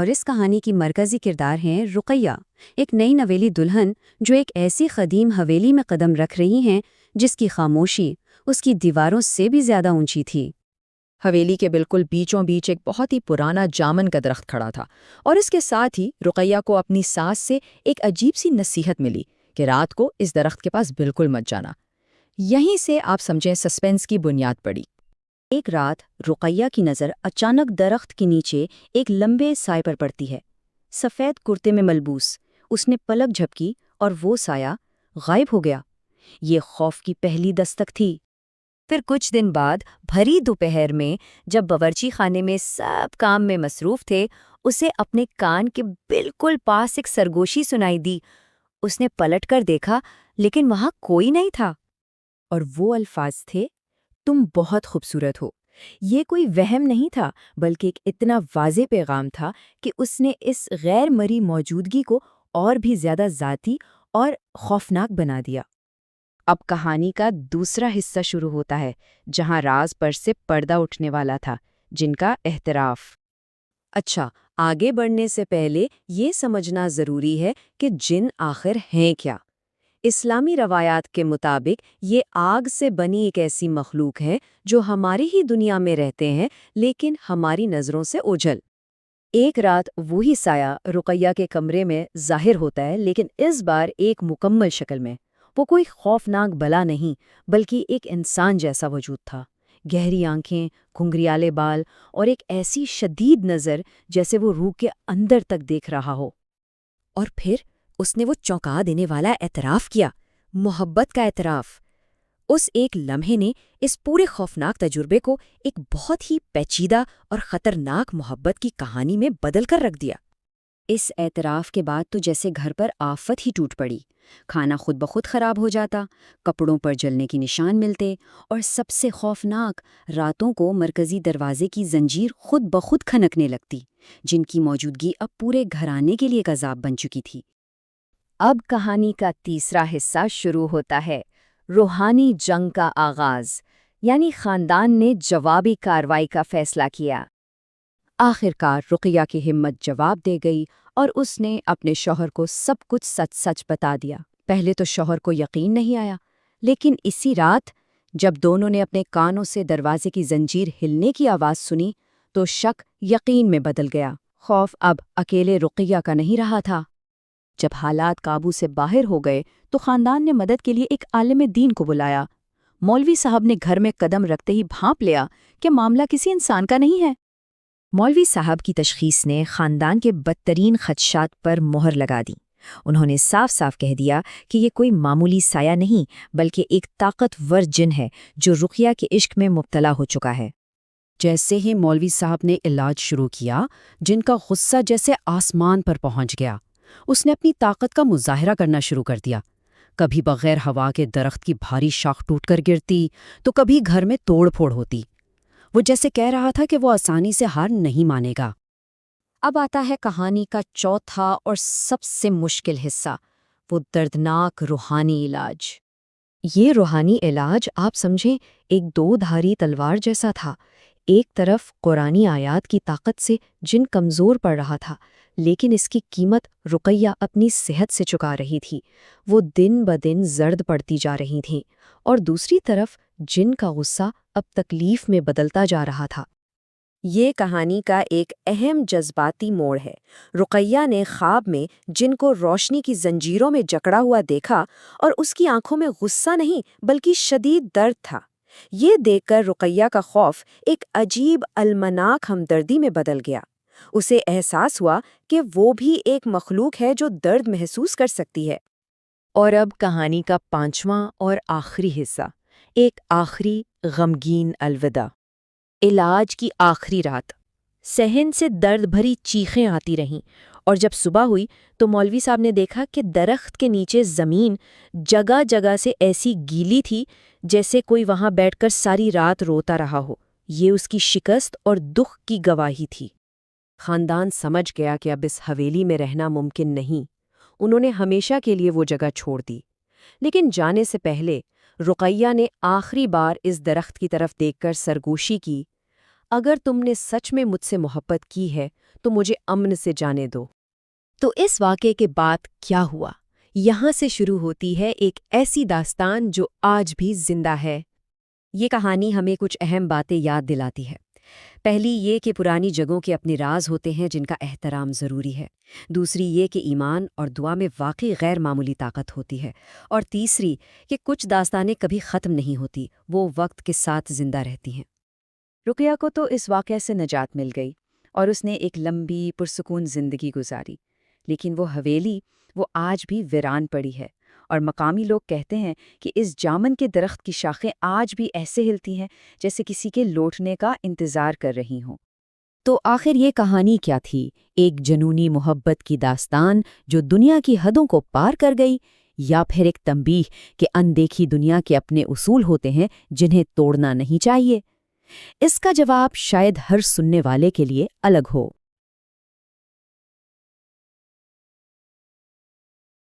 اور اس کہانی کی مرکزی کردار ہیں رقیہ، ایک نئی نویلی دلہن جو ایک ایسی قدیم حویلی میں قدم رکھ رہی ہیں جس کی خاموشی اس کی دیواروں سے بھی زیادہ اونچی تھی۔ حویلی کے بالکل بیچوں بیچ ایک بہت ہی پرانا جامن کا درخت کھڑا تھا، اور اس کے ساتھ ہی رقیہ کو اپنی ساس سے ایک عجیب سی نصیحت ملی کہ رات کو اس درخت کے پاس بالکل مت جانا۔ یہیں سے آپ سمجھیں سسپینس کی بنیاد پڑی۔ ایک رات رقیہ کی نظر اچانک درخت کے نیچے ایک لمبے سائے پر پڑتی ہے، سفید کرتے میں ملبوس۔ اس نے پلک جھپکی اور وہ سایہ غائب ہو گیا۔ یہ خوف کی پہلی دستک تھی۔ پھر کچھ دن بعد بھری دوپہر میں جب باورچی خانے میں سب کام میں مصروف تھے، اسے اپنے کان کے بالکل پاس ایک سرگوشی سنائی دی۔ اس نے پلٹ کر دیکھا لیکن وہاں کوئی نہیں تھا، اور وہ الفاظ تھے، تم بہت خوبصورت ہو۔ یہ کوئی وہم نہیں تھا بلکہ ایک اتنا واضح پیغام تھا کہ اس نے اس غیر مرئی موجودگی کو اور بھی زیادہ ذاتی اور خوفناک بنا دیا۔ اب کہانی کا دوسرا حصہ شروع ہوتا ہے، جہاں راز پر سے پردہ اٹھنے والا تھا، جن کا اعتراف۔ اچھا، آگے بڑھنے سے پہلے یہ سمجھنا ضروری ہے کہ جن آخر ہیں کیا؟ اسلامی روایات کے مطابق یہ آگ سے بنی ایک ایسی مخلوق ہے جو ہماری ہی دنیا میں رہتے ہیں لیکن ہماری نظروں سے اوجھل۔ ایک رات وہی سایہ رقیہ کے کمرے میں ظاہر ہوتا ہے، لیکن اس بار ایک مکمل شکل میں۔ وہ کوئی خوفناک بلا نہیں بلکہ ایک انسان جیسا وجود تھا، گہری آنکھیں، گھنگریالے بال اور ایک ایسی شدید نظر جیسے وہ روح کے اندر تک دیکھ رہا ہو۔ اور پھر اس نے وہ چونکا دینے والا اعتراف کیا، محبت کا اعتراف۔ اس ایک لمحے نے اس پورے خوفناک تجربے کو ایک بہت ہی پیچیدہ اور خطرناک محبت کی کہانی میں بدل کر رکھ دیا۔ اس اعتراف کے بعد تو جیسے گھر پر آفت ہی ٹوٹ پڑی۔ کھانا خود بخود خراب ہو جاتا، کپڑوں پر جلنے کی نشان ملتے، اور سب سے خوفناک، راتوں کو مرکزی دروازے کی زنجیر خود بخود کھنکنے لگتی، جن کی موجودگی اب پورے گھرانے کے لیے ایک عذاب بن چکی تھی۔ اب کہانی کا تیسرا حصہ شروع ہوتا ہے، روحانی جنگ کا آغاز، یعنی خاندان نے جوابی کارروائی کا فیصلہ کیا۔ آخرکار رقیہ کی ہمت جواب دے گئی اور اس نے اپنے شوہر کو سب کچھ سچ سچ بتا دیا۔ پہلے تو شوہر کو یقین نہیں آیا، لیکن اسی رات جب دونوں نے اپنے کانوں سے دروازے کی زنجیر ہلنے کی آواز سنی تو شک یقین میں بدل گیا۔ خوف اب اکیلے رقیہ کا نہیں رہا تھا۔ جب حالات قابو سے باہر ہو گئے تو خاندان نے مدد کے لیے ایک عالم دین کو بلایا۔ مولوی صاحب نے گھر میں قدم رکھتے ہی بھانپ لیا کہ معاملہ کسی انسان کا نہیں ہے۔ مولوی صاحب کی تشخیص نے خاندان کے بدترین خدشات پر مہر لگا دی۔ انہوں نے صاف صاف کہہ دیا کہ یہ کوئی معمولی سایہ نہیں بلکہ ایک طاقتور جن ہے جو رقیہ کے عشق میں مبتلا ہو چکا ہے۔ جیسے ہی مولوی صاحب نے علاج شروع کیا، جن کا غصہ جیسے آسمان پر پہنچ گیا۔ اس نے اپنی طاقت کا مظاہرہ کرنا شروع کر دیا۔ کبھی بغیر ہوا کے درخت کی بھاری شاخ ٹوٹ کر گرتی تو کبھی گھر میں توڑ پھوڑ ہوتی۔ وہ جیسے کہہ رہا تھا کہ وہ آسانی سے ہار نہیں مانے گا۔ اب آتا ہے کہانی کا چوتھا اور سب سے مشکل حصہ، وہ دردناک روحانی علاج۔ یہ روحانی علاج آپ سمجھیں ایک دو دھاری تلوار جیسا تھا۔ ایک طرف قرآنی آیات کی طاقت سے جن کمزور پڑ رہا تھا، لیکن اس کی قیمت رقیہ اپنی صحت سے چکا رہی تھی، وہ دن بدن زرد پڑتی جا رہی تھیں، اور دوسری طرف جن کا غصہ اب تکلیف میں بدلتا جا رہا تھا۔ یہ کہانی کا ایک اہم جذباتی موڑ ہے۔ رقیہ نے خواب میں جن کو روشنی کی زنجیروں میں جکڑا ہوا دیکھا، اور اس کی آنکھوں میں غصہ نہیں بلکہ شدید درد تھا۔ یہ دیکھ کر رقیہ کا خوف ایک عجیب المناک ہمدردی میں بدل گیا۔ اسے احساس ہوا کہ وہ بھی ایک مخلوق ہے جو درد محسوس کر سکتی ہے۔ اور اب کہانی کا پانچواں اور آخری حصہ، ایک آخری غمگین الوداع۔ علاج کی آخری رات صحن سے درد بھری چیخیں آتی رہیں، اور جب صبح ہوئی تو مولوی صاحب نے دیکھا کہ درخت کے نیچے زمین جگہ جگہ سے ایسی گیلی تھی جیسے کوئی وہاں بیٹھ کر ساری رات روتا رہا ہو۔ یہ اس کی شکست اور دکھ کی گواہی تھی۔ خاندان سمجھ گیا کہ اب اس حویلی میں رہنا ممکن نہیں۔ انہوں نے ہمیشہ کے لیے وہ جگہ چھوڑ دی، لیکن جانے سے پہلے رقیہ نے آخری بار اس درخت کی طرف دیکھ کر سرگوشی کی، اگر تم نے سچ میں مجھ سے محبت کی ہے تو مجھے امن سے جانے دو۔ تو اس واقعے کے بعد کیا ہوا؟ یہاں سے شروع ہوتی ہے ایک ایسی داستان جو آج بھی زندہ ہے۔ یہ کہانی ہمیں کچھ اہم باتیں یاد دلاتی ہے۔ پہلی یہ کہ پرانی جگہوں کے اپنے راز ہوتے ہیں جن کا احترام ضروری ہے۔ دوسری یہ کہ ایمان اور دعا میں واقعی غیر معمولی طاقت ہوتی ہے۔ اور تیسری کہ کچھ داستانیں کبھی ختم نہیں ہوتی، وہ وقت کے ساتھ زندہ رہتی ہیں۔ رقیہ کو تو اس واقعے سے نجات مل گئی اور اس نے ایک لمبی پرسکون زندگی گزاری، لیکن وہ حویلی وہ آج بھی ویران پڑی ہے، اور مقامی لوگ کہتے ہیں کہ اس جامن کے درخت کی شاخیں آج بھی ایسے ہلتی ہیں جیسے کسی کے لوٹنے کا انتظار کر رہی ہوں۔ تو آخر یہ کہانی کیا تھی؟ ایک جنونی محبت کی داستان جو دنیا کی حدوں کو پار کر گئی، یا پھر ایک تنبیہ کہ اندیکھی دنیا کے اپنے اصول ہوتے ہیں جنہیں توڑنا نہیں چاہیے؟ اس کا جواب شاید ہر سننے والے کے لیے الگ ہو۔